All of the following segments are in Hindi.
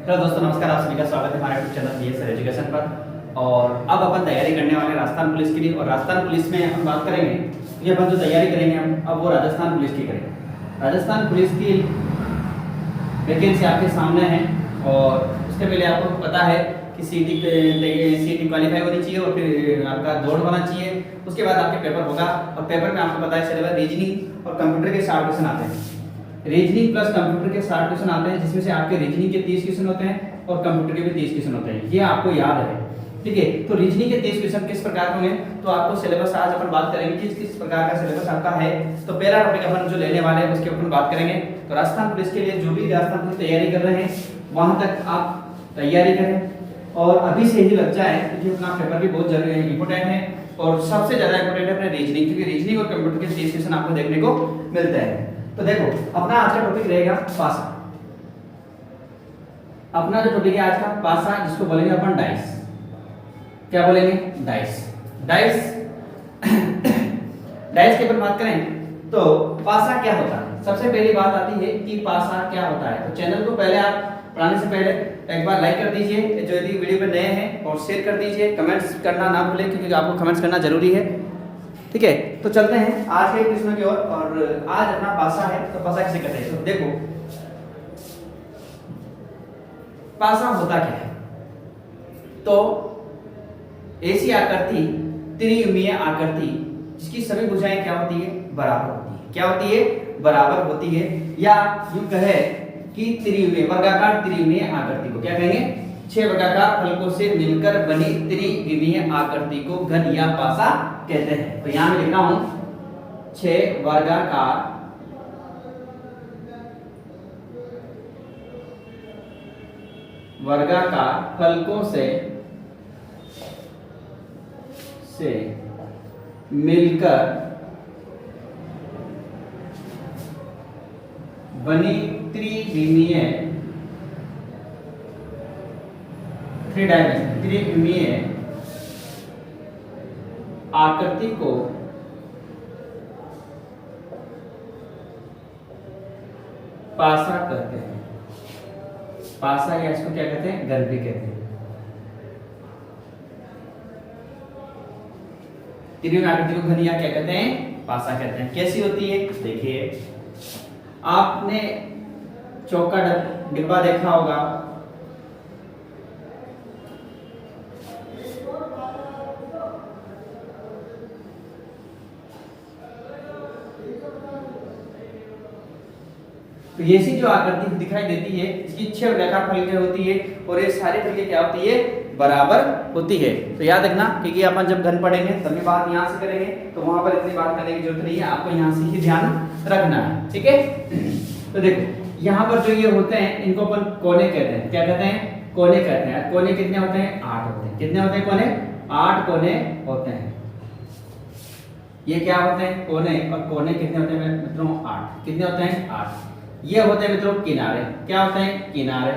हेलो दोस्तों, नमस्कार। आप सभी का स्वागत है हमारे यूट्यूब चैनल बीएस एजुकेशन पर। और अब अपन तैयारी करने वाले हैं राजस्थान पुलिस के लिए। और राजस्थान पुलिस में हम बात करेंगे, ये अपन जो तैयारी करेंगे हम अब वो राजस्थान पुलिस की करेंगे। राजस्थान पुलिस की वैकेंसी आपके सामने है और उसके पहले आपको पता है कि सीटी क्वालिफाई होनी चाहिए और फिर आपका दौड़ होना चाहिए। उसके बाद आपके पेपर होगा और पेपर में आपको पता है चलेगा रीजनिंग और कंप्यूटर के 60 क्वेश्चन आते हैं। रीजनिंग प्लस कंप्यूटर के 60 क्वेश्चन आते हैं, जिसमें से आपके रीजनिंग के 30 क्वेश्चन होते हैं और कंप्यूटर के भी 30 क्वेश्चन होते हैं। ये आपको याद है, ठीक है। तो रीजनिंग के 30 क्वेश्चन किस प्रकार होंगे, तो आपको सिलेबस आज अपन बात करेंगे किस किस प्रकार का सिलेबस आपका है। तो पहला टॉपिक अपन जो लेने वाले हैं उसके ऊपर बात करेंगे। तो राजस्थान पुलिस के लिए जो भी राजस्थान पुलिस तैयारी कर रहे हैं वहां तक आप तैयारी करें और अभी से ही लग जाए, क्योंकि अपना पेपर भी बहुत जरूरी है, इंपॉर्टेंट है। और सबसे ज्यादा इंपॉर्टेंट है अपने रीजनिंग, क्योंकि रीजनिंग और कंप्यूटर के 30 क्वेश्चन आपको देखने को मिलते हैं। तो देखो, अपना आज का टॉपिक रहेगा पासा। अपना जो टॉपिक है आज का पासा, जिसको बोलेंगे अपन डाइस। क्या बोलेंगे? डाइस। डाइस डाइस के ऊपर बात करें तो पासा क्या होता है। सबसे पहली बात आती है कि पासा क्या होता है। तो चैनल को पहले आप पढ़ाने से पहले एक बार लाइक कर दीजिए जो यदि वीडियो पे नए हैं, और शेयर कर दीजिए। कमेंट्स करना ना भूलें, क्योंकि आपको कमेंट्स करना जरूरी है, ठीक है। तो चलते हैं आज के प्रश्न की ओर। और आज अपना पासा है, तो पासा किसे कहते हैं। तो देखो, पासा होता क्या है। तो ऐसी आकृति, त्रिविमीय आकृति, जिसकी सभी भुजाएं क्या होती है? बराबर होती है। क्या होती है? बराबर होती है। या यूं कहे कि त्रिविमीय, वर्गाकार त्रिविमीय आकृति को क्या कहेंगे? 6 वर्गाकार फलकों से मिलकर बनी त्रिविमीय आकृति को घन या पासा कहते हैं। तो यहां मैं लिख रहा हूं 6 वर्गाकार फलकों से मिलकर बनी त्रिविमीय आकृति को पासा कहते हैं। पासा या इसको क्या कहते हैं? घन भी कहते हैं। त्रिविमीय आकृति को घन या क्या कहते हैं? पासा कहते हैं। कैसी होती है? देखिए, आपने चौका डिब्बा देखा होगा, तो ये सी जो आकृति दिखाई देती है, इसकी 6 वर्गाकार फलकें होती है और ये सारी फलकें क्या होती है? बराबर होती है। तो याद रखना, क्योंकि अपन जब घन पढ़ेंगे तभी बात यहाँ से करेंगे, तो वहां पर इतनी बात करने की जरूरत नहीं है, आपको यहाँ से ही ध्यान रखना है, ठीक है। तो देखो, यहाँ पर जो ये होते हैं इनको अपन कोने कहते हैं। क्या कहते हैं? कोने कहते हैं। कोने कितने होते हैं? 8 होते हैं। कितने होते हैं कोने? 8 कोने होते हैं। ये क्या होते हैं? कोने। और कोने कितने होते हैं मित्रों? 8। कितने होते हैं? 8। ये होते हैं मित्रों किनारे। क्या होते हैं? किनारे।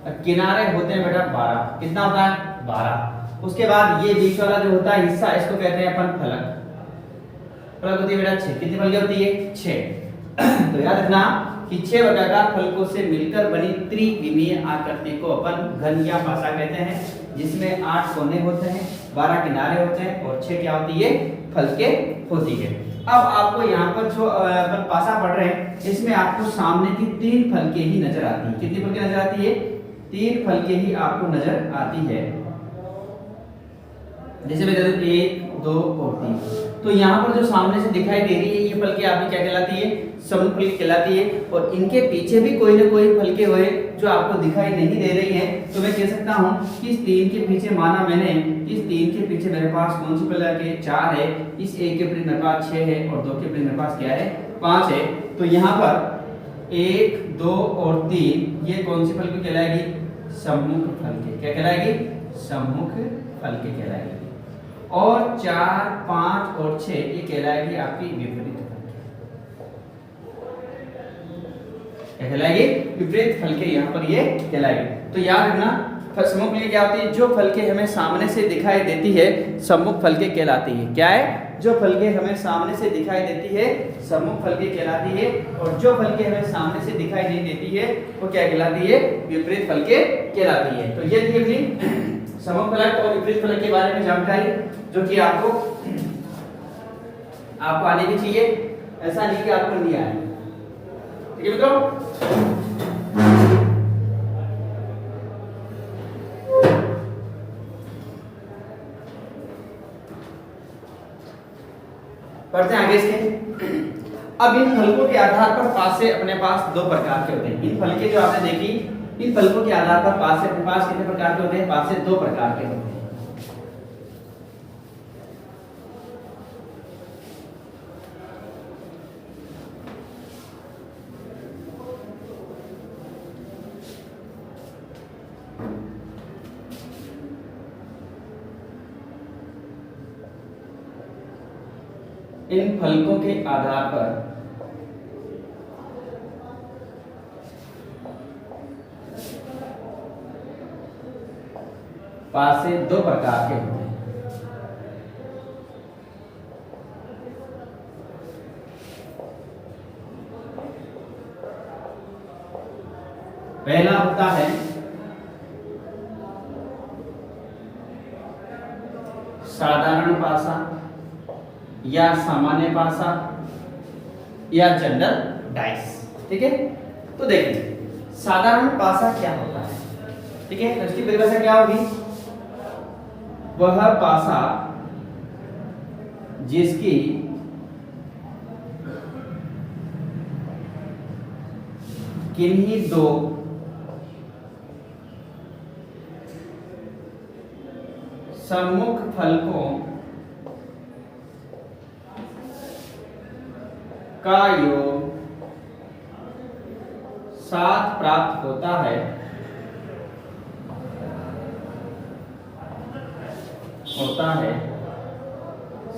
और किनारे होते हैं बेटा 12। कितना होता है? 12। उसके बाद ये बीच वाला जो होता है हिस्सा, इसको कहते हैं अपन फलक। फलक होती है बेटा 6। कितनी फलकें होती है? 6। तो याद रखना कि 6 वर्गाकार फलकों से मिलकर बनी त्रिविमीय आकृति को अपन घन या पासा कहते हैं, जिसमें 8 कोने होते हैं, 12 किनारे होते हैं और 6 क्या होती है? फलकें होती है। अब आपको यहाँ पर जो अपन पासा पढ़ रहे हैं, इसमें आपको सामने की 3 फलकें ही नजर आती है। कितनी फलकें नजर आती है? 3 फलकें ही आपको नजर आती है। जैसे मैं 1, 2 और 3। तो यहाँ पर जो सामने से दिखाई दे रही है, ये फलकें आपकी क्या कहलाती है? समूह फलकें कहलाती है। और इनके पीछे भी कोई ना कोई फलकें हुए जो आपको दिखाई नहीं दे रही है, तो मैं कह सकता हूँ कि इस 3 के पीछे, माना मैंने इस 3 के पीछे मेरे पास कौन सी फलक है? 4 है। इस 1 के विपरीत मेरे पास 6 है और 2 के विपरीत मेरे पास क्या है? 5 है। तो यहाँ पर 1, 2 और 3 ये कौन सी फलकें कहलाएगी? सम्मुख फलकें। क्या कहलाएगी? सम्मुख फलकें कहलाएगी। और 4, 5 और 6 ये कहलाएगी आपकी विपरीत फलकें। क्या कहलाएगी? विपरीत फलकें यहाँ पर ये कहलाएगी। तो याद रखना, सम्मुख फलकें क्या होती है? जो फलकें हमें सामने से दिखाई देती है सम्मुख फलकें कहलाती है। क्या है? जो फलके हमें सामने से दिखाई देती है सम्मुख फलके कहलाती है, और जो फलके हमें सामने से दिखाई नहीं देती है वो क्या कहलाती है? विपरीत फलके कहलाती है। तो ये थी अपनी सम्मुख फलक और विपरीत फलक के बारे में जानकारी, जो कि आपको आने भी चाहिए, ऐसा नहीं कि आपको नहीं आए। ठीक है मित्रों, पढ़ते हैं आगे इसके। अब इन फलकों के आधार पर पासे अपने पास दो प्रकार के होते हैं। इन फलके जो आपने देखी, इन फलकों के आधार पर पासे अपने पास कितने प्रकार के होते हैं? पासे दो प्रकार के होते हैं। इन फलकों के आधार पर पासे दो प्रकार के होते हैं। पहला होता है साधारण पासा या सामान्य पासा या जनरल डाइस। ठीक है, तो देखिए साधारण पासा क्या होता है। ठीक है, तो इसकी परिभाषा क्या होगी? वह पासा जिसकी किन्हीं दो सम्मुख फलकों का योग साथ प्राप्त होता है,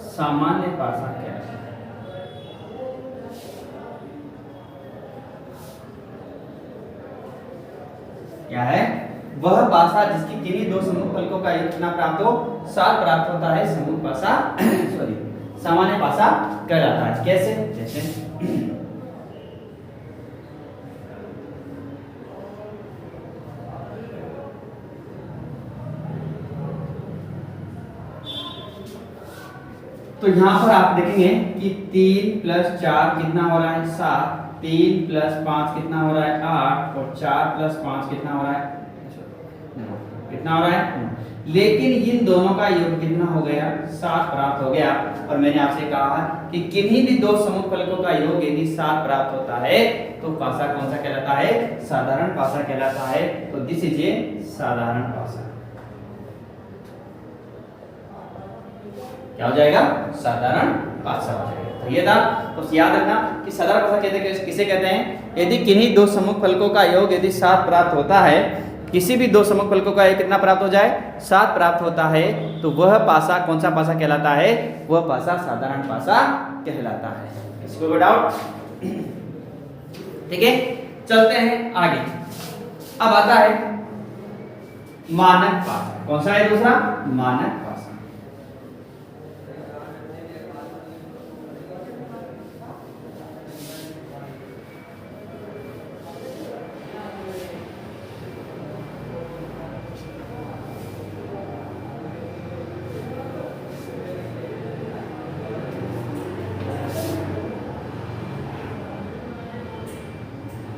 सामान्य पासा क्या है? क्या है? वह पासा जिसकी किन्हीं दो सम्मुख फलकों का योग कितना प्राप्त हो? 7 प्राप्त होता है, सम्मुख पासा सॉरी सामान्य पासा कहलाता है। कैसे? जैसे तो यहां पर आप देखेंगे कि 3 + 4 कितना हो रहा है? 7। 3 + 5 कितना हो रहा है? 8। और 4 + 5 कितना हो रहा है? कितना हो रहा है? लेकिन इन दोनों का योग कितना हो गया? 7 प्राप्त हो गया। और मैंने आपसे कहा कि किन्हीं भी दो सम्मुख फलकों का योग यदि 7 प्राप्त होता है तो पासा कौन सा कहलाता है? साधारण पासा कहलाता है। तो दिस इज ए साधारण पासा। क्या हो जाएगा? साधारण पासा हो जाएगा। तो ये था, तो याद रखना कि साधारण पासा किसे कहते हैं? यदि किन्हीं दो सम्मुख फलकों का योग यदि 7 प्राप्त होता है, किसी भी दो सम्मुख फलकों का योग कितना प्राप्त हो जाए? 7 प्राप्त होता है, तो वह पासा कौन सा पासा कहलाता है? वह पासा साधारण पासा कहलाता है। किसी को कोई डाउट? ठीक है, चलते हैं आगे। अब आता है मानक पासा। कौन सा है दूसरा? मानक पासा।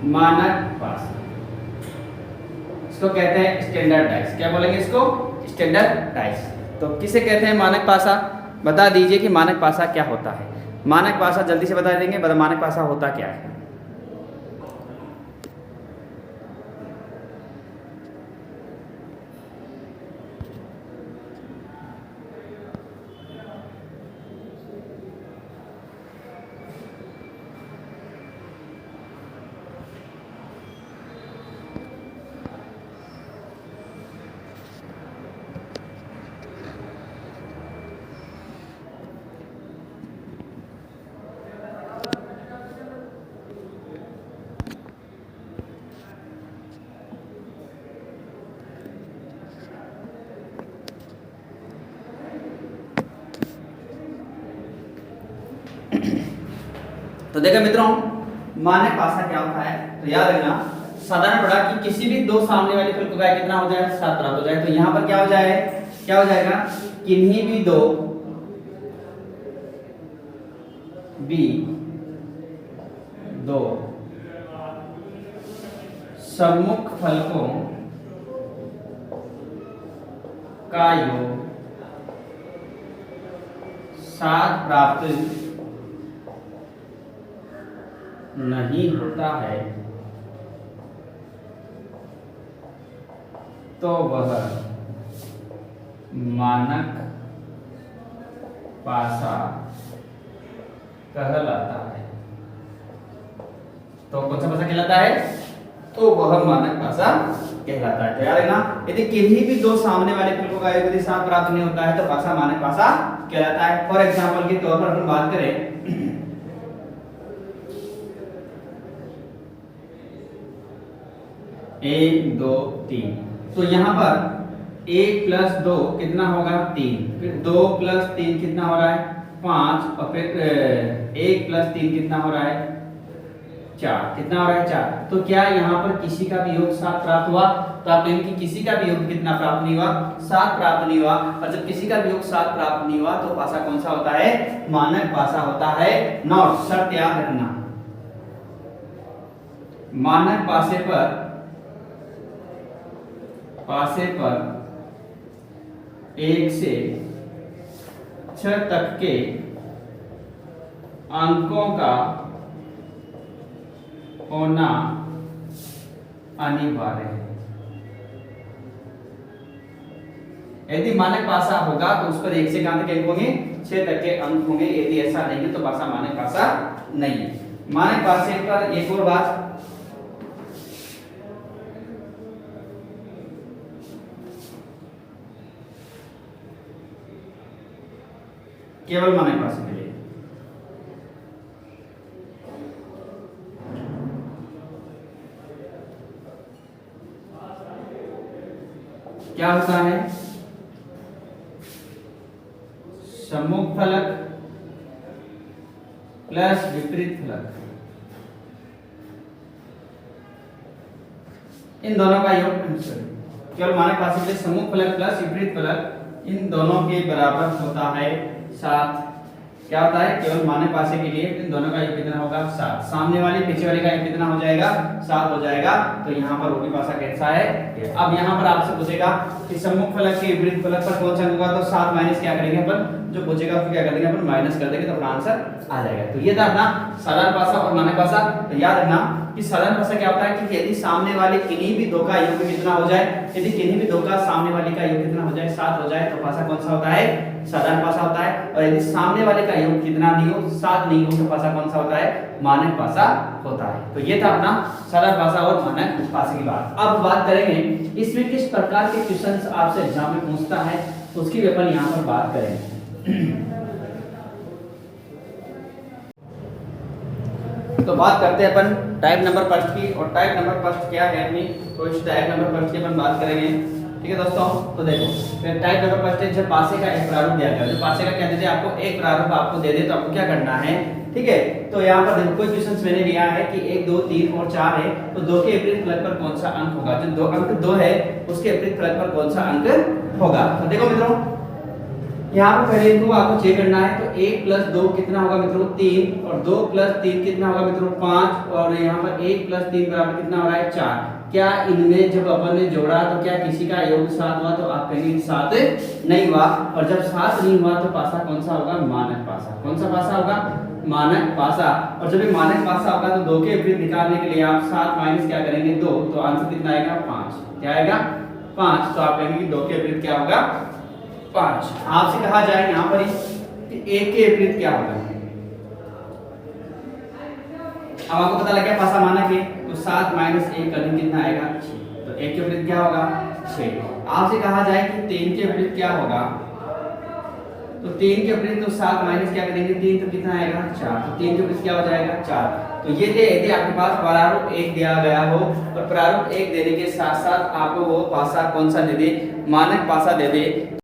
मानक पासा इसको कहते हैं स्टैंडर्ड डाइस। क्या बोलेंगे इसको? Standard dice. तो किसे कहते हैं मानक पासा? बता दीजिए कि मानक पासा क्या होता है। मानक पासा जल्दी से बता देंगे, मानक पासा होता क्या है? तो देखो मित्रों, मानक पासा क्या होता है, तो याद रखना साधारण पढ़ा कि किसी भी दो सामने वाले फल का कितना हो जाए, 7 प्राप्त हो जाए। तो यहाँ पर क्या हो जाएगा, किन्हीं भी दो सम्मुख फलकों का योग 7 प्राप्त नहीं होता है तो वह मानक पासा कहलाता है। तो कौन सा पासा कहलाता है, तो वह मानक पासा कहलाता है। तो याद रखना, यदि किन्हीं भी दो सामने वाले फलकों का योग यदि 7 प्राप्त नहीं होता है तो पासा मानक पासा कहलाता है। फॉर एग्जांपल के तौर पर हम बात करें, 1 2 3, तो यहाँ पर 1 + 2 कितना होगा, 3, फिर 2 + 3 कितना हो रहा है, 5, और फिर 1 + 3 कितना हो रहा है, 4, कितना हो रहा है, 4। तो क्या यहाँ पर किसी का भी योग 7 प्राप्त हुआ, तो आप कहेंगे कि किसी का भी योग कितना प्राप्त नहीं हुआ, 7 प्राप्त नहीं हुआ। और जब किसी का भी योग 7 प्राप्त नहीं हुआ तो पासा कौन सा होता है, मानक पासा होता है। नोट शर्त याद रखना, मानक पासे पर 1 से 6 तक के अंकों का होना अनिवार्य है। यदि मानक पासा होगा तो उस पर 1 से कहां तक अंक होंगे, 6 तक के अंक होंगे। यदि ऐसा नहीं है तो पासा मानक पासा नहीं है। मानक पासे पर एक और बात, केवल मानक पासे के लिए क्या होता है, सम्मुख फलक प्लस विपरीत फलक, इन दोनों का योग, केवल मानक पासे के लिए सम्मुख फलक प्लस विपरीत फलक इन दोनों के बराबर होता है 7। क्या होता है, केवल मानक पासे के लिए इन दोनों का योग कितना होगा, 7। सामने वाले पीछे वाले का योग कितना हो जाएगा, 7 हो जाएगा। तो यहाँ पर वो भी पासा कैसा है। अब यहाँ पर आपसे पूछेगा कि सम्मुख फलक के विपरीत फलक पर कौन सा अंक होगा, तो 7 माइनस क्या करेंगे अपन, जो पूछेगा उसको क्या कर देंगे अपन, माइनस कर देंगे, तो अपना आंसर आ जाएगा। तो ये था अपना साधारण पासा और मानक पासा। तो याद रखना कि साधारण पासा क्या होता है कि यदि सामने वाले किन्हीं भी दो का योग कितना हो जाए, यदि किन्हीं भी दो का सामने वाले का योग कितना हो जाए, 7 हो जाए, तो पासा कौन सा होता है, साधारण पासा होता है। और यदि सामने वाले का योग कितना नहीं हो, 7 नहीं हो, तो पासा कौन सा होता है, मानक पासा होता है। तो ये था अपना साधारण पासा और मानक पासा की बात। अब बात करेंगे इसमें किस प्रकार के क्वेश्चंस आपसे एग्जाम में पूछता है, उसकी भी अपन यहाँ पर बात करेंगे। तो बात करते हैं अपन टाइप नंबर फर्स्ट की, और टाइप नंबर फर्स्ट क्या है अपनी, तो इस टाइप नंबर फर्स्ट की अपन बात करेंगे। ठीक है दोस्तों, तो देखो फिर टाइप नंबर फर्स्ट है जब पासे का एक प्रारूप दिया गया, जो पासे का क्या दे दे आपको, एक प्रारूप आपको दे दे, तो आपको क्या करना है। ठीक है, तो यहाँ पर देखो कोई क्वेश्चंस मैंने लिया है कि 1 2 3 और 4 है, तो 2 के विपरीत फलक पर कौन सा अंक होगा, जो 2 अंक 2 है उसके विपरीत फलक पर कौन सा अंक होगा। तो देखो मित्रों, यहाँ पर पहले इनको आपको चेक करना है। तो 1 + 2 कितना होगा मित्रों, 3, और 2 + 3 कितना होगा मित्रों, 5, और यहाँ पर 1 + 3 बराबर कितना हो रहा है, 4। क्या इनमें जब अपन ने जोड़ा तो क्या किसी का योग 7 हुआ, तो आप कहेंगे 7 नहीं हुआ। और जब 7 नहीं हुआ तो पासा कौन सा होगा, मानक पासा। कौन सा पासा होगा, मानक पासा। और जब ये मानक पासा होगा तो 2 के विपरीत निकालने के लिए आप 7 माइनस क्या करेंगे, 2, तो आंसर कितना आएगा, 5। क्या आएगा, 5। तो आप कहेंगे कि 2 के विपरीत क्या होगा, 5। आपसे कहा जाए यहाँ पर कि 1 के विपरीत क्या होगा। अब आपको पता लग गया पासा मानक है, तो 7 - 1 करने कितना आएगा, 6। तो 1 के विपरीत क्या होगा, 6। आपसे कहा जाए कि 3 के विपरीत क्या होगा, तो 3 के विपरीत तो 7 माइनस क्या करेंगे, 3, तो कितना आएगा, 4। तो 3 के विपरीत क्या हो जाएगा, 4। तो ये थे यदि आपके पास प्रारूप 1 दिया गया हो, और प्रारूप 1 देने के साथ साथ आपको वो पासा कौन सा दे दे, मानक पासा दे दे।